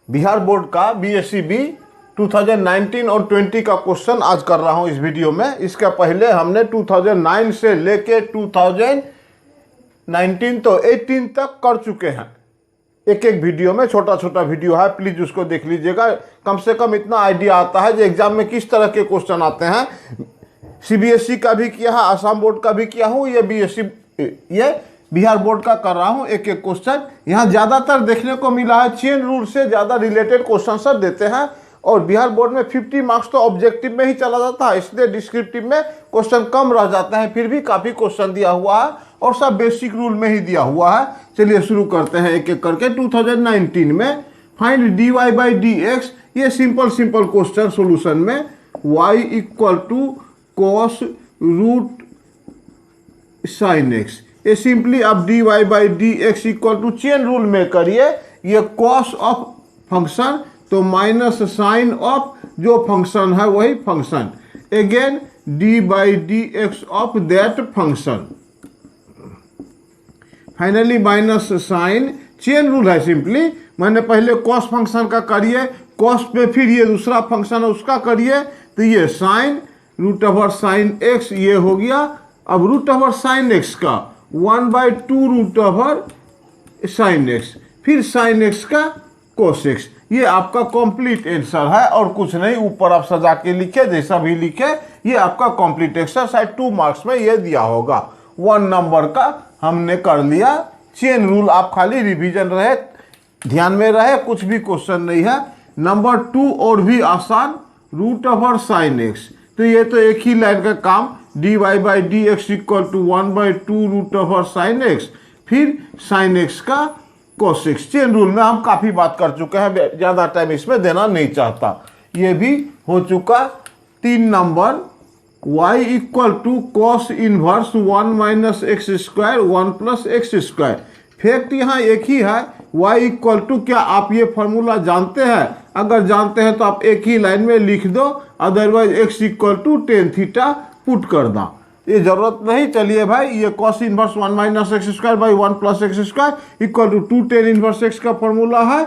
Bihar board का BSc B 2019 और 20 का क्वेश्चन आज कर रहा हूं इस वीडियो में। इसका पहले हमने 2009 से लेके 2019 तो 18 तक कर चुके हैं। एक एक वीडियो में छोटा छोटा वीडियो है, प्लीज उसको देख लीजिएगा। कम से कम इतना आइडिया आता है कि एग्जाम में किस तरह के क्वेश्चन आते हैं। सीबीएसई का भी किया है, आसाम बोर्ड का भी किया हूँ, ये बिहार बोर्ड का कर रहा हूँ एक एक क्वेश्चन। यहाँ ज़्यादातर देखने को मिला है चेन रूल से ज़्यादा रिलेटेड क्वेश्चन सब देते हैं, और बिहार बोर्ड में 50 मार्क्स तो ऑब्जेक्टिव में ही चला जाता है, इसलिए डिस्क्रिप्टिव में क्वेश्चन कम रह जाते हैं। फिर भी काफ़ी क्वेश्चन दिया हुआ है और सब बेसिक रूल में ही दिया हुआ है। चलिए शुरू करते हैं एक एक करके। 2019 में find dy by D x, ये सिंपल क्वेश्चन सोल्यूशन में y equal to cos root sine x, ये सिंपली आप dy by D x equal to chain rule में करिए। ये कॉस ऑफ फंक्शन तो माइनस साइन ऑफ जो फंक्शन है वही function, again d by D x of that function, finally minus sine. Chain rule है सिंपली, मैंने पहले कॉस फंक्शन का करिए, कॉस पे फिर ये दूसरा फंक्शन है उसका करिए, तो ये sine root over sine x ये हो गया। अब रूट ओवर साइन एक्स का 1/2 रूट ओवर साइन एक्स, फिर साइन एक्स का कोस एक्स, ये आपका कंप्लीट आंसर है और कुछ नहीं। ऊपर आप सजा के लिखे, जैसा भी लिखे, ये आपका कंप्लीट एक्सरसाइज 2 मार्क्स में ये दिया होगा। 1 नंबर का हमने कर लिया। चेन रूल आप खाली रिवीजन रहे, ध्यान में रहे, कुछ भी क्वेश्चन नहीं है। नंबर 2 और भी आसान, रूट ओवर साइन एक्स, तो ये तो एक ही लाइन का काम, dy by D x equal to 1/2 root over sine x, फिर साइन एक्स का कोस एक्स। चेन रूल में हम काफ़ी बात कर चुके हैं, ज़्यादा टाइम इसमें देना नहीं चाहता। ये भी हो चुका। 3 number y equal to cos inverse 1 minus x square 1 plus x square. Fact यहाँ एक ही है, y इक्वल टू, क्या आप ये फॉर्मूला जानते हैं? अगर जानते हैं तो आप एक ही लाइन में लिख दो, otherwise x equal to tan theta put कर दो, ये जरूरत नहीं। चलिए भाई, ये cos inverse 1 minus x square by 1 plus x square equal to 2 tan inverse x का फॉर्मूला है।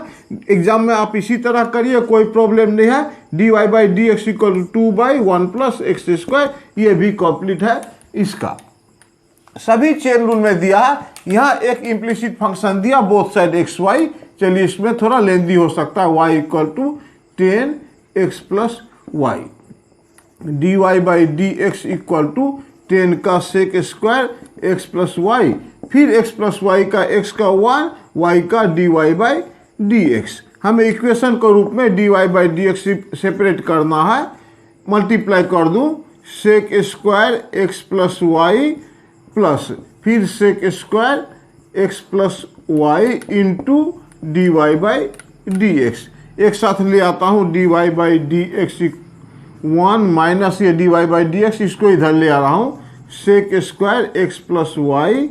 एग्जाम में आप इसी तरह करिए, कोई प्रॉब्लम नहीं है। dy by D x equal to 2 by 1 plus x square, ये भी कंप्लीट है इसका। सभी चेन रूल में दिया है। यहाँ एक इम्प्लिसिट फंक्शन दिया बोथ साइड एक्स वाई, चलिए इसमें थोड़ा लेंदी हो सकता है। y equal to 10 x plus y, dy by D x equal to 10 का sec square x plus y, फिर एक्स प्लस वाई का x का 1, y का dy बाई डी एक्स। हमें इक्वेशन के रूप में dy by D x separate करना है। मल्टीप्लाई कर दूं, sec square x plus y plus फिर sec square x plus y into d y by D x. एक साथ ले आता हूँ dy by D x 1 minus ये dy बाई डी एक्स, इसको इधर ले आ रहा हूँ, sec square x plus y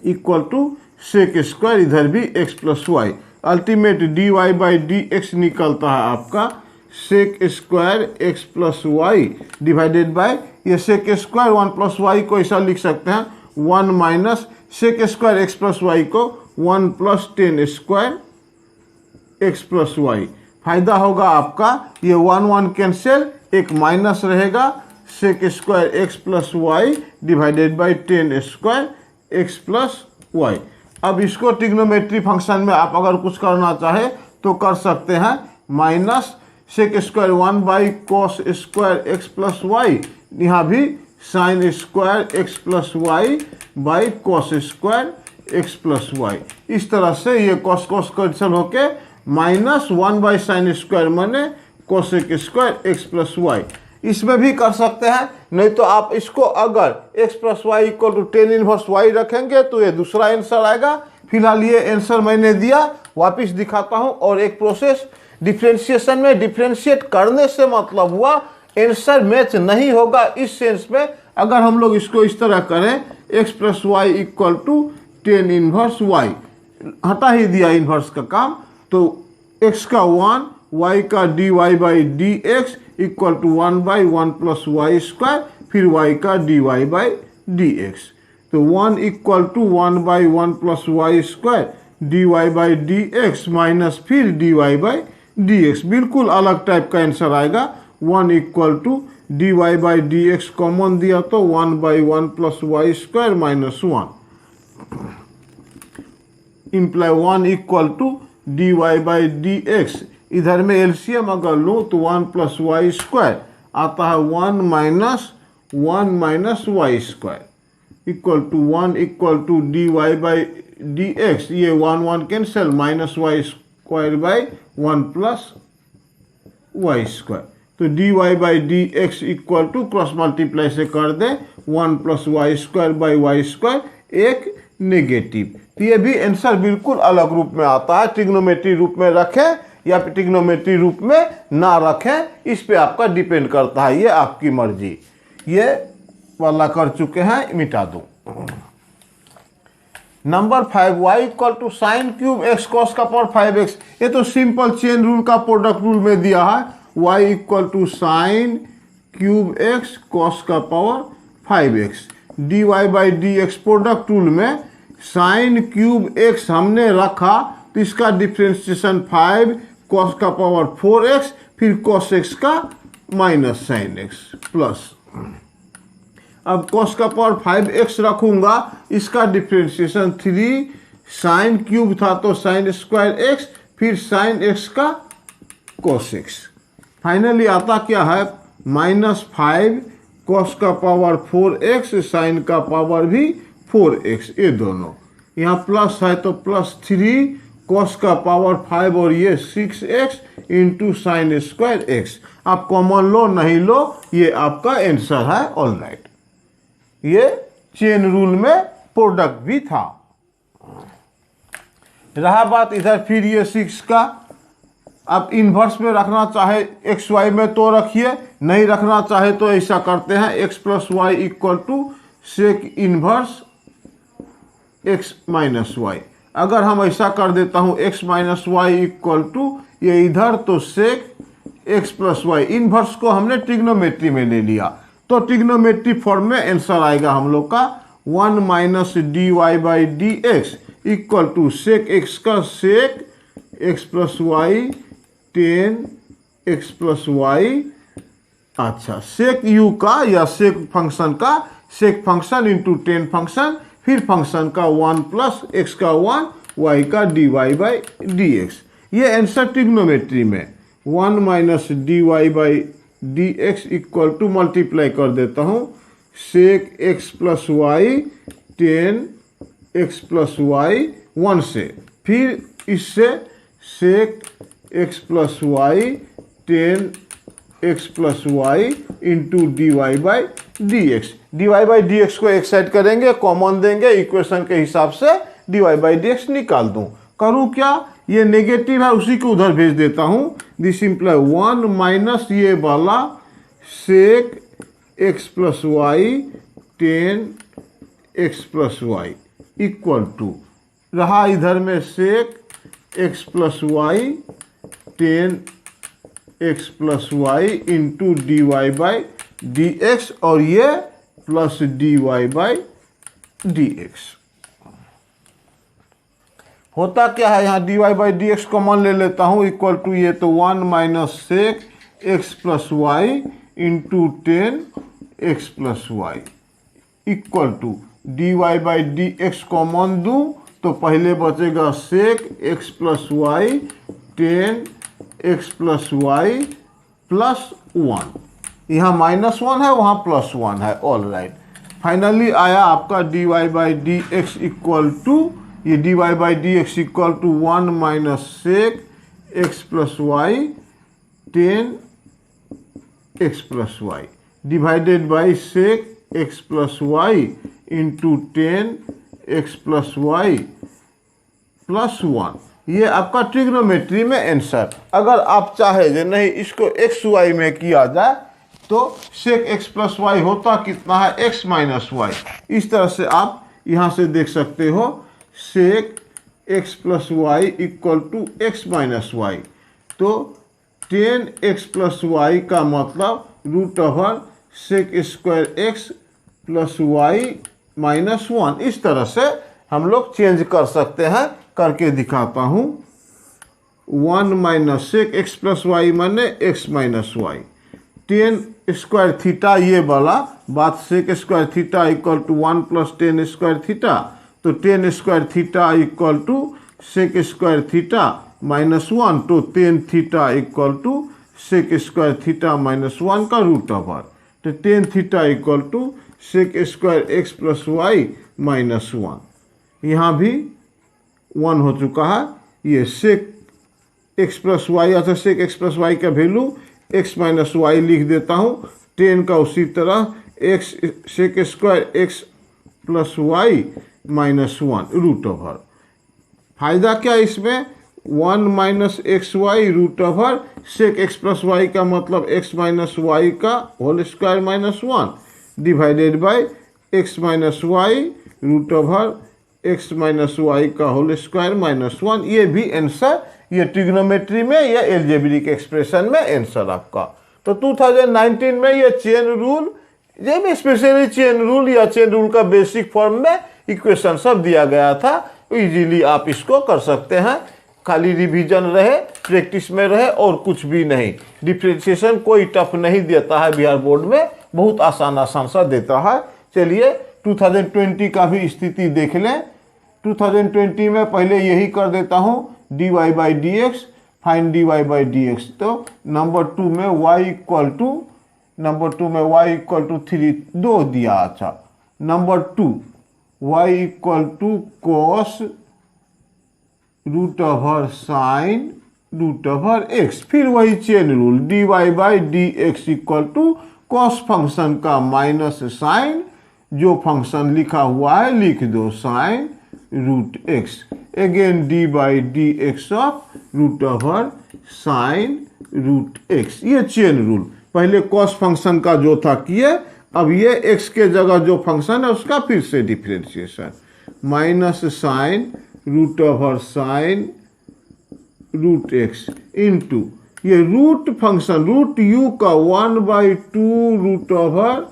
equal to sec square इधर भी x plus y. Ultimate dy by D x निकलता है आपका sec square x plus y divided by, ये सेक स्क्वायर 1 प्लस वाई को ऐसा लिख सकते हैं 1 minus sec square x plus y को 1 plus 10 square x plus y. फायदा होगा आपका, ये 1 1 कैंसिल, एक माइनस रहेगा, sec square x plus y divided by 10 square x plus y. अब इसको ट्रिग्नोमेट्री फंक्शन में आप अगर कुछ करना चाहे तो कर सकते हैं। Minus sec square 1 by cos square x plus y, यहाँ भी sine square x plus y by cos square x plus y. इस तरह से ये कॉस कॉस कैंसिल होके माइनस 1 बाई साइन स्क्वायर माने cosec square x plus y. इसमें भी कर सकते हैं, नहीं तो आप इसको अगर x plus y equal to 10 inverse y रखेंगे तो ये दूसरा आंसर आएगा। फिलहाल ये आंसर मैंने दिया, वापस दिखाता हूँ। और एक प्रोसेस डिफ्रेंशिएशन में, डिफ्रेंशिएट करने से मतलब हुआ आंसर मैच नहीं होगा इस सेंस में। अगर हम लोग इसको इस तरह करें, x plus y equal to 10 inverse y, हटा ही दिया इनवर्स का काम, तो x का 1, y का dy by D x equal to 1 by 1 plus y square, फिर y का dy बाई डी एक्स। तो 1 equal to 1 by 1 plus y square d y by D x minus फिर d y by D x, बिल्कुल अलग type का answer आएगा। 1 equal to d y by D x common दिया तो 1/1 plus y square minus 1 imply 1 equal to d y by D x. इधर में LCM अगर लूँ तो 1 प्लस वाई स्क्वायर आता है 1 minus y square equal to 1 equal to d y by D x, ये 1 cancel, minus y square by 1 plus y square. तो d y by D x equal to cross multiply से कर दे 1 plus y square by y square, एक negative. तो ये भी answer बिल्कुल अलग रूप में आता है, ट्रिग्नोमेट्री रूप में रखें या ट्रिग्नोमेट्री रूप में ना रखें, इस पे आपका डिपेंड करता है, ये आपकी मर्जी। ये वाला कर चुके हैं, मिटा दो। Number 5 y equal to sine cube x cos का पावर 5x, ये तो सिंपल चेन रूल का प्रोडक्ट रूल में दिया है। y equal to sine cube x cos का power 5x, d y by D x product rule में sine cube x हमने रखा तो इसका डिफ्रेंशिएशन 5 कॉस का पावर 4x फिर कॉस एक्स का माइनस साइन एक्स प्लस। अब कॉस का पावर 5x रखूंगा, इसका डिफ्रेंशिएशन 3 साइन क्यूब था तो साइन स्क्वायर एक्स फिर साइन एक्स का कॉस एक्स। फाइनली आता क्या है -5 कॉस का पावर 4x साइन का पावर भी 4x, ये दोनों यहाँ प्लस है तो +3 कॉस का पावर 5 और ये 6x into sine square x. आप कॉमन लो नहीं लो, ये आपका आंसर है। ऑल राइट, ये चेन रूल में प्रोडक्ट भी था। रहा बात इधर फिर ये 6 का, अब इन्वर्स में रखना चाहे एक्स वाई में तो रखिए, नहीं रखना चाहे तो ऐसा करते हैं x plus y equal to sec inverse x minus y. अगर हम ऐसा कर देता हूँ x minus y equal to ये इधर तो sec x plus y, inverse को हमने ट्रिग्नोमेट्री में ले लिया तो ट्रिग्नोमेट्री फॉर्म में आंसर आएगा हम लोग का 1 minus d y by D x equal to sec x का sec x plus y 10 x plus y. अच्छा, सेक यू का या सेक फंक्शन का सेक फंक्शन इंटू 10 फंक्शन फिर फंक्शन का 1 प्लस एक्स का 1 वाई का d y by D x. ये आंसर ट्रिग्नोमेट्री में 1 minus d y by D x equal to multiply कर देता हूँ sec x plus y 10 x plus y 1 से, फिर इससे sec x plus y 10 x plus y into d y by D x. D y by D x को एक side करेंगे, common देंगे, इक्वेशन के हिसाब से d y by D x निकाल दूँ। करूँ क्या, ये नेगेटिव है उसी को उधर भेज देता हूँ। दिस इम्प्लाई 1 माइनस ये वाला sec x plus y 10 x plus y equal to रहा इधर में sec x plus y 10 x plus y into d y by D x और ये plus d y by D x. होता क्या है, यहाँ d y by D x common ले लेता हूँ इक्वल टू ये तो 1 minus sec x plus y into 10 x plus y equal to d y by D x common दूँ तो पहले बचेगा sec x plus y 10 x plus y plus 1। यहाँ -1 है, वहाँ +1 है। ऑल राइट, फाइनली आया आपका d y by D x equal to ये d y by D x equal to 1 minus sec x plus y 10 x plus y divided by sec x plus y into 10 x plus y plus 1। ये आपका trigonometry में answer. अगर आप चाहे जो नहीं इसको एक्स वाई में किया जाए तो सेक एक्स प्लस वाई होता कितना है एक्स माइनस वाई। इस तरह से आप यहाँ से देख सकते हो sec x plus y equal to x minus y, तो 10 एक्स प्लस वाई का मतलब root over sec square x plus y -1। इस तरह से हम लोग चेंज कर सकते हैं करके दिखाता हूँ। 1 minus sec x plus y माने x minus y, tan square theta ये वाला बात, sec square theta equal to 1 plus tan square theta, तो tan square theta equal to sec square theta minus 1, तो tan theta equal to sec square theta minus 1 का root over, तो tan theta equal to sec square x plus y minus 1, यहाँ भी 1 हो चुका है। ये सेक एक्स प्लस वाई, अर्थात सेक एक्स प्लस वाई का वैल्यू एक्स माइनस वाई लिख देता हूँ, टेन का उसी तरह x sec square x plus y minus 1 root over. फायदा क्या इसमें, 1 minus x y root over sec x plus y का मतलब एक्स माइनस वाई का whole square minus 1 divided by x minus y root over x minus y का whole square minus 1। ये भी answer, ये ट्रिग्नोमेट्री में या एल्जेब्रिक एक्सप्रेशन में आंसर आपका। तो 2019 में ये चेन रूल, ये भी स्पेशली चेन रूल या चेन रूल का बेसिक फॉर्म में इक्वेशन सब दिया गया था, इजीली आप इसको कर सकते हैं, खाली रिवीजन रहे, प्रैक्टिस में रहे और कुछ भी नहीं। डिफरेंशिएशन कोई टफ नहीं देता है बिहार बोर्ड में, बहुत आसान आसान सा देता है। चलिए 2020 का भी स्थिति देख लें। 2020 में पहले यही कर देता हूँ, dy by D x, fine dy by D x. तो नंबर 2 में y इक्वल टू, नंबर 2 में y इक्वल टू 3 2 दिया। अच्छा, number 2 y equal to cos root over sine root over x, फिर वही chain rule dy by D x equal to cos function का minus sine, जो function लिखा हुआ है लिख दो sine root x, again d by D x of root over sine root x. ये चेन रूल, पहले कॉस फंक्शन का जो था किए, अब ये एक्स के जगह जो फंक्शन है उसका फिर से differentiation, minus sine root over sine root x into ये रूट फंक्शन रूट यू का 1/2 root over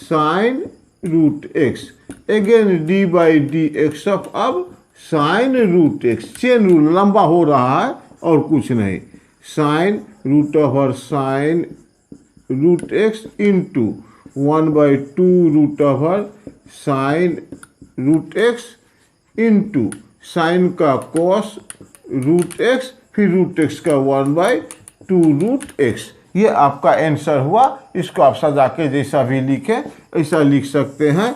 sine root x, again d by D x of अब sine root x. Chain rule लंबा हो रहा है और कुछ नहीं, sine root over sine root x into 1/2 root over sine root x into sine का कॉस रूट एक्स, फिर रूट एक्स का 1/2 रूट एक्स। ये आपका आंसर हुआ। इसको आप सजा के जैसा भी लिखे ऐसा लिख सकते हैं।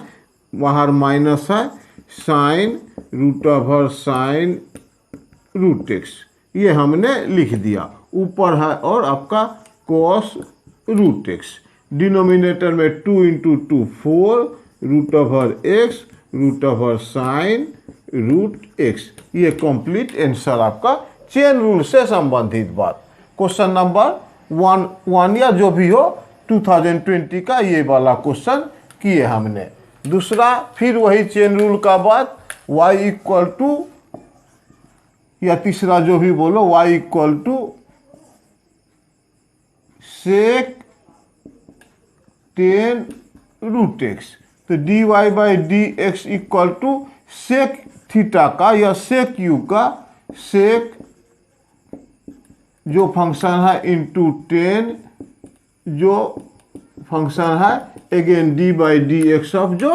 बाहर माइनस है, sine root over sine root x, ये हमने लिख दिया। ऊपर है और आपका कॉस रूट एक्स, डिनोमिनेटर में 2 × 2 4 root over x root over sine root x. ये कंप्लीट आंसर आपका चेन रूल से संबंधित बात। क्वेश्चन नंबर 1 या जो भी हो 2020 का ये वाला क्वेश्चन किए हमने। दूसरा फिर वही चेन रूल का बात, y इक्वल टू, या तीसरा जो भी बोलो, y equal to sec 10 root x, तो dy by D x equal to sec theta का या सेक यू का, सेक जो फंक्शन है इंटू 10 जो फंक्शन है, again d by D x of जो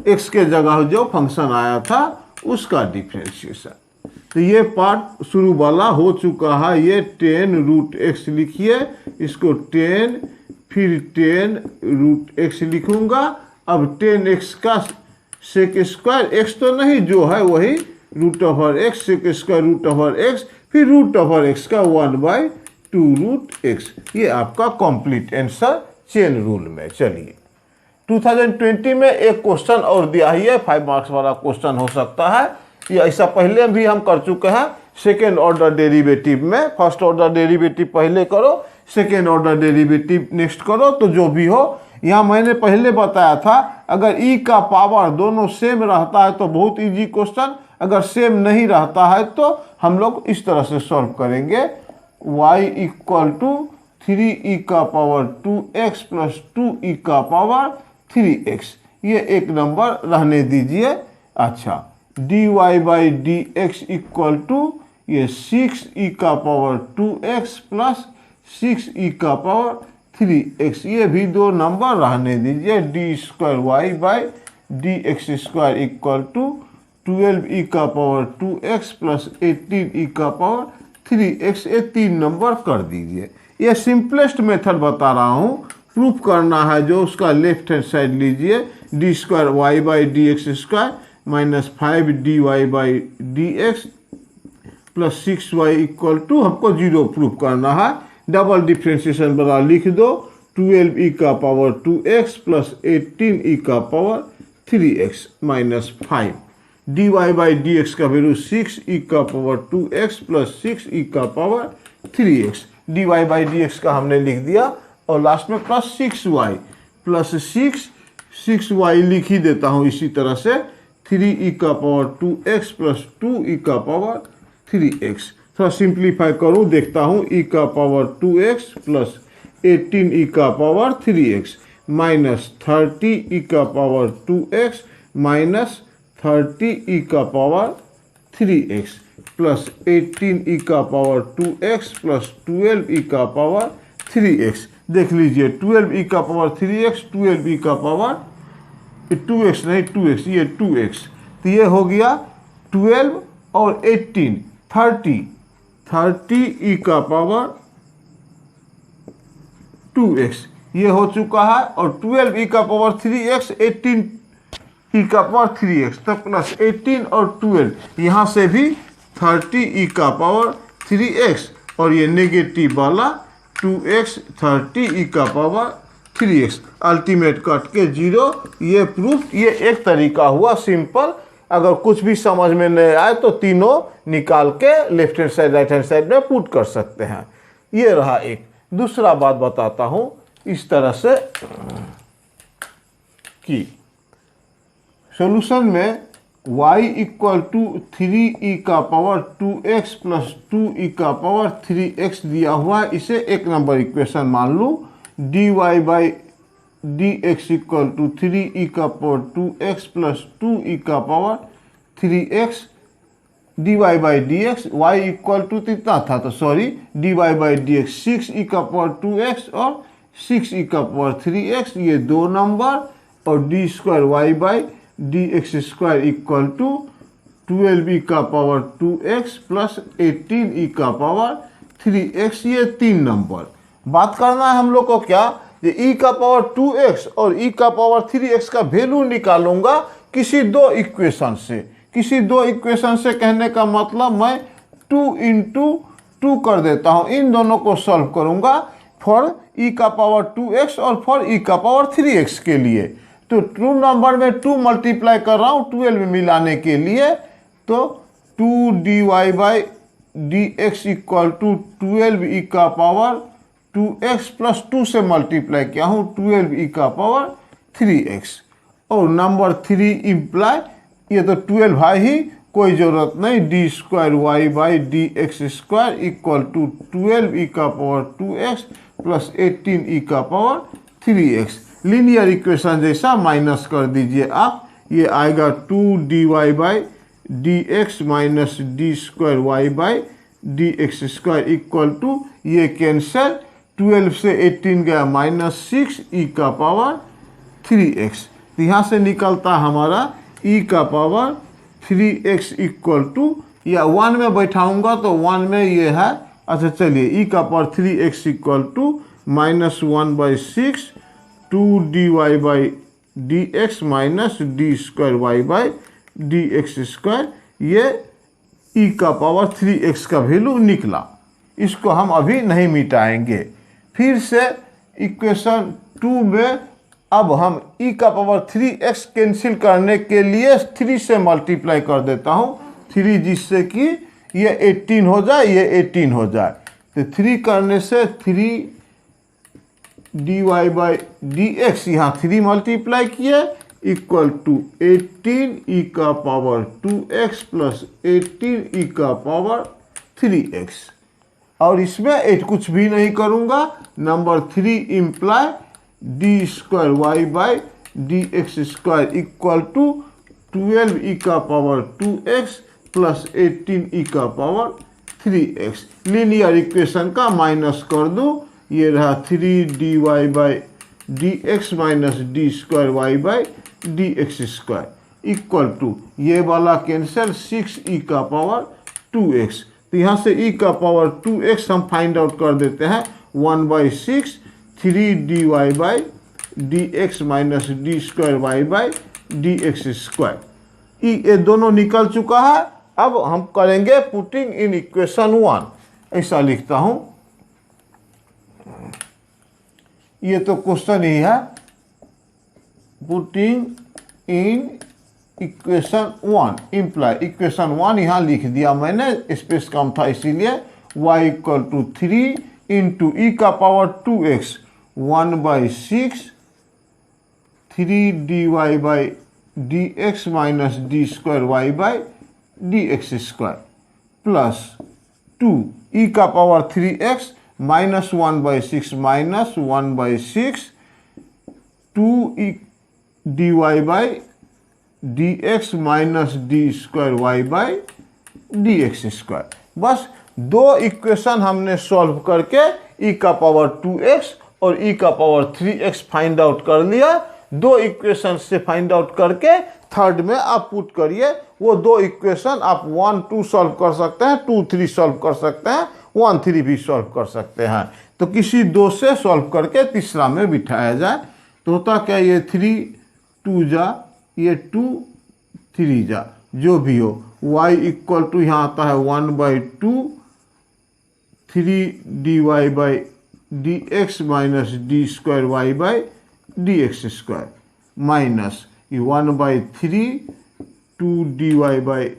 एक्स के जगह जो फंक्शन आया था उसका डिफ्रेंशिएशन। तो ये पार्ट शुरू वाला हो चुका है। ये 10 रूट एक्स लिखिए, इसको 10 फिर 10 रूट एक्स लिखूंगा। अब 10x का सेक स्क्वायर, एक्स तो नहीं जो है वही root over x, sec square root over x, फिर रूट ओवर एक्स का 1/2 रूट एक्स। ये आपका कंप्लीट आंसर चेन रूल में। चलिए 2020 में एक क्वेश्चन और दिया ही है, 5 मार्क्स वाला क्वेश्चन हो सकता है। ये ऐसा पहले भी हम कर चुके हैं सेकेंड ऑर्डर डेरिवेटिव में। फर्स्ट ऑर्डर डेरिवेटिव पहले करो, सेकेंड ऑर्डर डेरिवेटिव नेक्स्ट करो, तो जो भी हो। यहाँ मैंने पहले बताया था अगर ई का पावर दोनों सेम रहता है तो बहुत इजी क्वेश्चन, अगर सेम नहीं रहता है तो हम लोग इस तरह से सॉल्व करेंगे। y इक्वल टू 3e का पावर 2x प्लस 2e का पावर 3x, ये एक नंबर रहने दीजिए। अच्छा, d y by D x equal to ये 6e का पावर 2x प्लस 6e का पावर 3x। ये भी दो नंबर रहने दीजिए। D square Y by D x square equal to 12e का पावर 2x प्लस 18e का पावर 3x। ये तीन नंबर कर दीजिए। ये सिंपलेस्ट मेथड बता रहा हूँ, प्रूफ करना है जो उसका लेफ्ट हैंड साइड लीजिए। D square Y by D x square minus 5dy by D x plus 6y equal to हमको 0 प्रूफ करना है। डबल डिफ्रेंशिएशन बना लिख दो। 12e का पावर 2x प्लस 18e का power 3x minus 5। dy by D x का value 6e का पावर 2x प्लस 6e का power 3x। dy by D x का हमने लिख दिया और लास्ट में प्लस 6y प्लस 6y लिख ही देता हूँ इसी तरह से। 3e का पावर 2x प्लस 2e का पावर 3x। थोड़ा सिंप्लीफाई करूँ, देखता हूँ। e का पावर 2x प्लस 18e का पावर 3x माइनस 30e का पावर 2x माइनस 30e का पावर 3x प्लस 18e का पावर 2x प्लस 12e का पावर 3x। देख लीजिए 12e का पावर 3x, 12e का पावर 2x नहीं 2x, ये 2x। तो ये हो गया 12 और 18 30e का पावर 2x ये हो चुका है। और 12e का पावर 3x 18e का पावर 3x, तब प्लस 18 और 12 यहाँ से भी 30e का पावर 3x और ये नेगेटिव वाला 2x 30e का पावर 3x। अल्टीमेट कट के 0। ये प्रूफ, ये एक तरीका हुआ सिंपल। अगर कुछ भी समझ में नहीं आए तो तीनों निकाल के left hand side right hand side में पुट कर सकते हैं। ये रहा एक। दूसरा बात बताता हूँ इस तरह से कि सॉल्यूशन में y इक्वल टू 3e का पावर 2x प्लस 2e का पावर 3x दिया हुआ है। इसे एक नंबर इक्वेशन मान लूँ। dy by D x equal to 3e का पावर 2x प्लस 2e का power 3x। dy by D x y equal to कितना था, तो sorry dy by D x 6e का पावर 2x और 6e का पावर 3x, ये दो नंबर। और d square Y by D x square equal to 12e का पावर 2x प्लस 18e का पावर 3x, ये तीन नंबर। बात करना है हम लोग को क्या, ये e का पावर 2x और e का पावर 3x का वैल्यू निकालूंगा किसी दो इक्वेशन से। किसी दो इक्वेशन से कहने का मतलब मैं 2 इंटू 2 कर देता हूँ। इन दोनों को सॉल्व करूंगा फॉर e का पावर 2x और फॉर e का पावर 3x के लिए। तो ट्रू नंबर में 2 मल्टीप्लाई कर रहा हूँ 12 में मिलाने के लिए। तो 2dy by D x equal to 12e का पावर 2x प्लस 2 से मल्टीप्लाई किया हूँ 12e का पावर 3x। और नंबर 3 इम्प्लाई, ये तो 12 है ही, कोई ज़रूरत नहीं। D square Y by D x square equal to 12e का पावर 2x प्लस 18e का पावर 3x। लीनियर इक्वेशन जैसा माइनस कर दीजिए आप। ये आएगा 2dy by D x minus D square Y by D x square equal to, ये cancel, 12 से 18 गया माइनस 6e का पावर 3x। तो यहाँ से निकलता हमारा e का पावर 3x इक्वल टू, या 1 में बैठाऊंगा तो 1 में ये है। अच्छा चलिए, e का power 3x equal to minus 1/6 2dy by D x minus D square Y by D x square, ये e का पावर 3x का वैल्यू निकला। इसको हम अभी नहीं मिटाएंगे। फिर से इक्वेशन 2 में अब हम e का पावर 3x कैंसिल करने के लिए 3 से मल्टीप्लाई कर देता हूँ। 3 जिससे कि ये 18 हो जाए, ये 18 हो जाए। तो 3 करने से 3 dy बाई डी एक्स, यहाँ 3 मल्टीप्लाई किए इक्वल टू 18e का पावर 2x प्लस 18e का पावर 3x। और इसमें 8 कुछ भी नहीं करूँगा। Number 3 implies d square Y by D x square equal to 12 e का पावर 2x प्लस 18 ई का पावर 3x। लीनियर इक्वेशन का माइनस कर दूँ, ये रहा 3 dy by D x minus D square Y by D x square equal to ये वाला cancel 6 ई का पावर 2x। तो यहाँ से ई का पावर 2x हम फाइंड आउट कर देते हैं 1/6 3 dy by D x minus D square Y by D x square. ये दोनों निकल चुका है। अब हम करेंगे पुटिंग इन इक्वेशन 1। ऐसा लिखता हूँ, ये तो क्वेश्चन ही है। Putting in equation 1 imply equation 1 यहाँ लिख दिया मैंने, स्पेस कम था इसीलिए। y equal to 3 into e का power 2x 1/6 3 dy by D x minus D square Y by D x square plus 2 e का power 3x minus 1/6 minus 1/6 2 e d y by D x minus D square Y by D x square. बस दो equation हमने solve करके ई का power 2x और ई का power 3x find out कर लिया। दो इक्वेशन से फाइंड आउट करके थर्ड में आप पुट करिए। वो दो इक्वेशन आप 1 2 सॉल्व कर सकते हैं, 2 3 सॉल्व कर सकते हैं, 1 3 भी सॉल्व कर सकते हैं। तो किसी दो से सॉल्व करके तीसरा में बिठाया जाए तो होता क्या, ये 3 2 जा, ये 2 3 जा, जो भी हो y इक्वल टू यहाँ आता है 1/2 3 dy by D x minus D square Y by D x square minus ये 1/3 2 dy by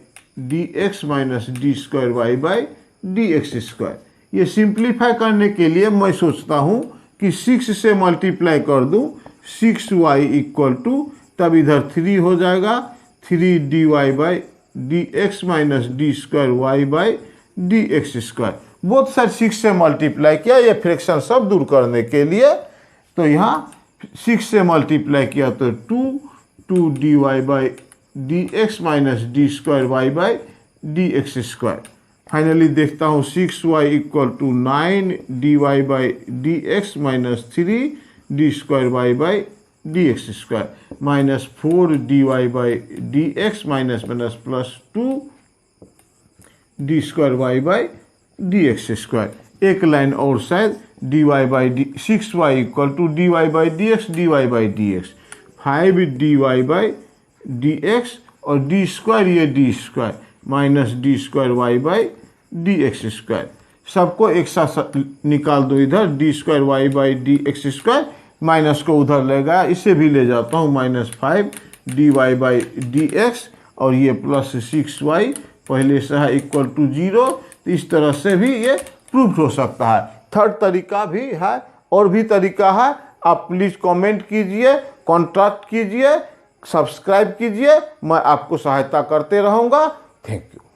D x minus D square Y by D x square. ये सिंप्लीफाई करने के लिए मैं सोचता हूँ कि 6 से मल्टीप्लाई कर दूँ 6y इक्वल टू, तब इधर 3 हो जाएगा 3 dy by D x minus D square Y by D x square. Both side 6 से मल्टीप्लाई किया, ये फ्रैक्शन सब दूर करने के लिए। तो यहाँ 6 से मल्टीप्लाई किया तो 2 dy by D x minus D square Y by D x square. Finally देखता हूँ 6y equal to 9 dy by D x minus 3 D square Y by D x square minus 4 dy by D x minus minus plus 2 D square Y by D x square. एक line और शायद dy by D 6y equal to dy by D X dy by D x 5 dy by D x और d square ये d square minus D square Y by D x square. सबको एक साथ निकाल दो, इधर d square Y by D x square minus को उधर ले गया, इसे भी ले जाता हूँ -5 dy बाई डी एक्स और ये प्लस 6y पहले से है इक्वल टू 0। तो इस तरह से भी ये प्रूफ हो सकता है। थर्ड तरीका भी है और भी तरीका है। आप प्लीज़ कमेंट कीजिए, कॉन्टैक्ट कीजिए, सब्सक्राइब कीजिए, मैं आपको सहायता करते रहूँगा। Thank you.